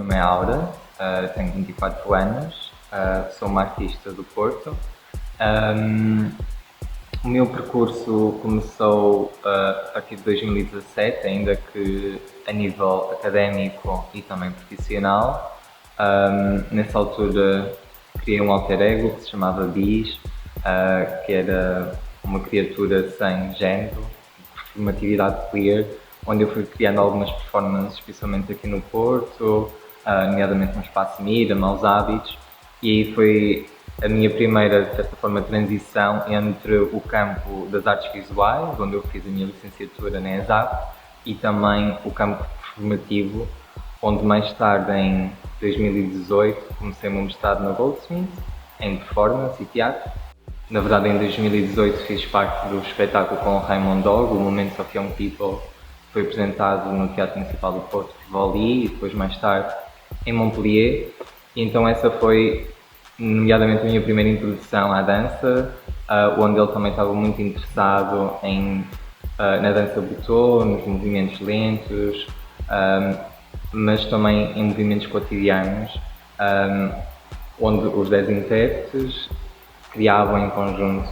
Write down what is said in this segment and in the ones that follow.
nome é Aura, tenho 24 anos, sou uma artista do Porto. O meu percurso começou a partir de 2017, ainda que a nível académico e também profissional. Nessa altura criei um alter ego que se chamava Bis, que era uma criatura sem género, performatividade queer, onde eu fui criando algumas performances, especialmente aqui no Porto, nomeadamente no Espaço Mira, Maus Hábitos, e aí foi a minha primeira, de certa forma, transição entre o campo das artes visuais, onde eu fiz a minha licenciatura na ESAP, e também o campo performativo, onde mais tarde, em 2018, comecei o meu mestrado na Goldsmith, em performance e teatro. Na verdade, em 2018 fiz parte do espetáculo com o Raymond Dog, o Momento of Young People, que foi apresentado no Teatro Municipal do Porto, Rivoli, e depois mais tarde em Montpellier. E então essa foi, nomeadamente, a minha primeira introdução à dança, onde ele também estava muito interessado na dança butô, nos movimentos lentos, mas também em movimentos cotidianos, onde os 10 intérpretes criavam em conjunto.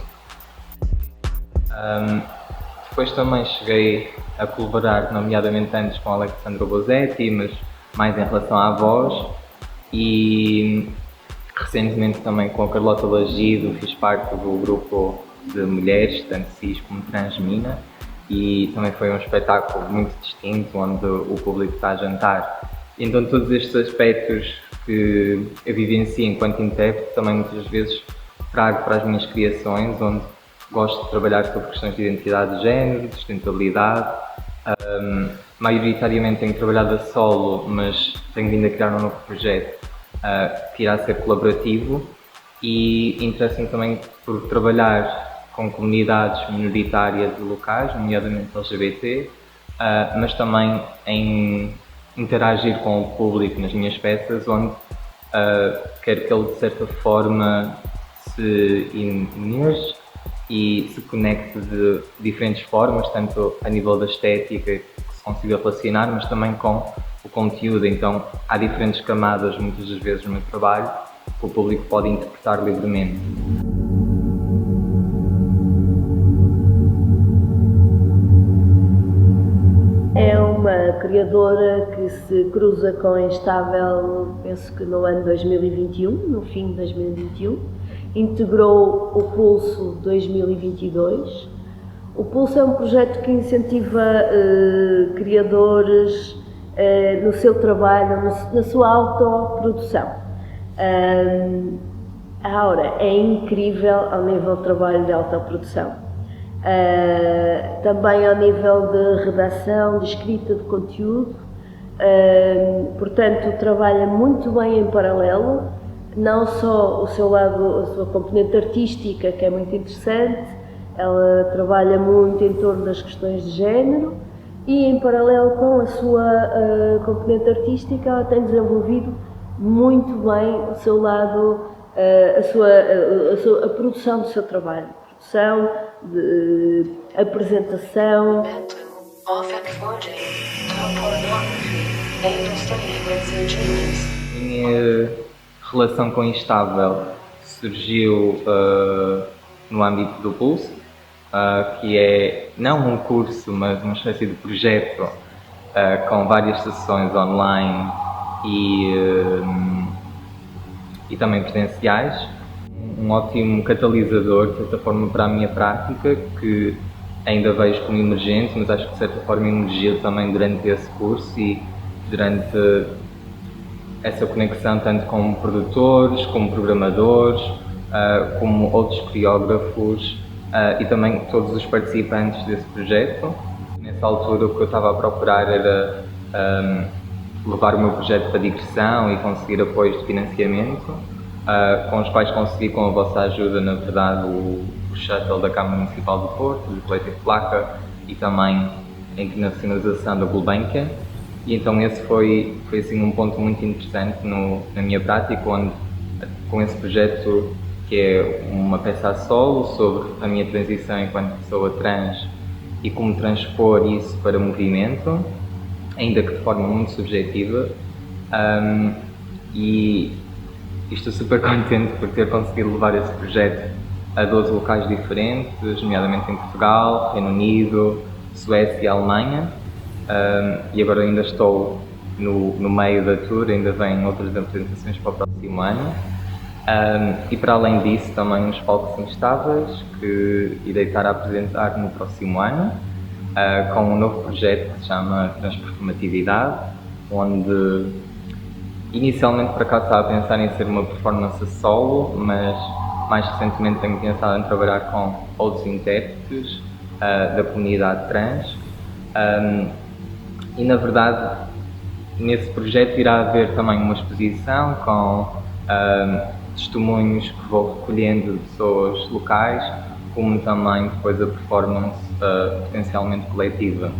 Depois também cheguei a colaborar, nomeadamente antes com Alexandro Bosetti, mas mais em relação à voz, e recentemente também com a Carlota Lagido fiz parte do grupo de mulheres, tanto cis como transmina, e também foi um espetáculo muito distinto, onde o público está a jantar. Então todos estes aspectos que eu vivencio enquanto intérprete também muitas vezes trago para as minhas criações, onde gosto de trabalhar sobre questões de identidade de género, de sustentabilidade. Maioritariamente tenho trabalhado a solo, mas tenho vindo a criar um novo projeto que irá ser colaborativo, e interessa-me também por trabalhar com comunidades minoritárias e locais, nomeadamente LGBT, mas também em interagir com o público nas minhas peças, onde quero que ele de certa forma se imerge e se conecte de diferentes formas, tanto a nível da estética, que se consiga relacionar, mas também com o conteúdo. Então há diferentes camadas, muitas das vezes, no meu trabalho, que o público pode interpretar livremente. É uma criadora que se cruza com a Instável, penso que no ano 2021, no fim de 2021. Integrou o Pulso 2022. O Pulso é um projeto que incentiva criadores no seu trabalho, na sua autoprodução. A Aura é incrível ao nível de trabalho de autoprodução. Também ao nível de redação, de escrita de conteúdo, portanto trabalha muito bem em paralelo, não só o seu lado, a sua componente artística, que é muito interessante, ela trabalha muito em torno das questões de género, e em paralelo com a sua componente artística ela tem desenvolvido muito bem o seu lado, a produção do seu trabalho, produção, de apresentação. Minha relação com Instável surgiu no âmbito do Pulso, que é não um curso, mas uma espécie de projeto com várias sessões online e também presenciais. Um ótimo catalisador, de certa forma, para a minha prática, que ainda vejo como emergente, mas acho que de certa forma emergiu também durante esse curso e durante essa conexão tanto com produtores, como programadores, como outros coreógrafos e também todos os participantes desse projeto. Nessa altura o que eu estava a procurar era levar o meu projeto para digressão e conseguir apoios de financiamento, com os quais consegui, com a vossa ajuda, na verdade, o shuttle da Câmara Municipal do Porto, do Coletivo Placa, e também a internacionalização da Gulbenkian. E então esse foi assim, um ponto muito interessante na minha prática, onde com esse projeto, que é uma peça a solo sobre a minha transição enquanto pessoa trans e como transpor isso para movimento, ainda que de forma muito subjetiva, Um, e estou super contente por ter conseguido levar esse projeto a 12 locais diferentes, nomeadamente em Portugal, Reino Unido, Suécia e Alemanha. E agora ainda estou no meio da tour, ainda vêm outras apresentações para o próximo ano. E para além disso, também uns palcos instáveis que irei estar a apresentar no próximo ano, com um novo projeto que se chama Transperformatividade, onde inicialmente por acaso estava a pensar em ser uma performance solo, mas mais recentemente tenho pensado em trabalhar com outros intérpretes da comunidade trans. E na verdade, nesse projeto irá haver também uma exposição com testemunhos que vou recolhendo de pessoas locais, como também depois a performance potencialmente coletiva.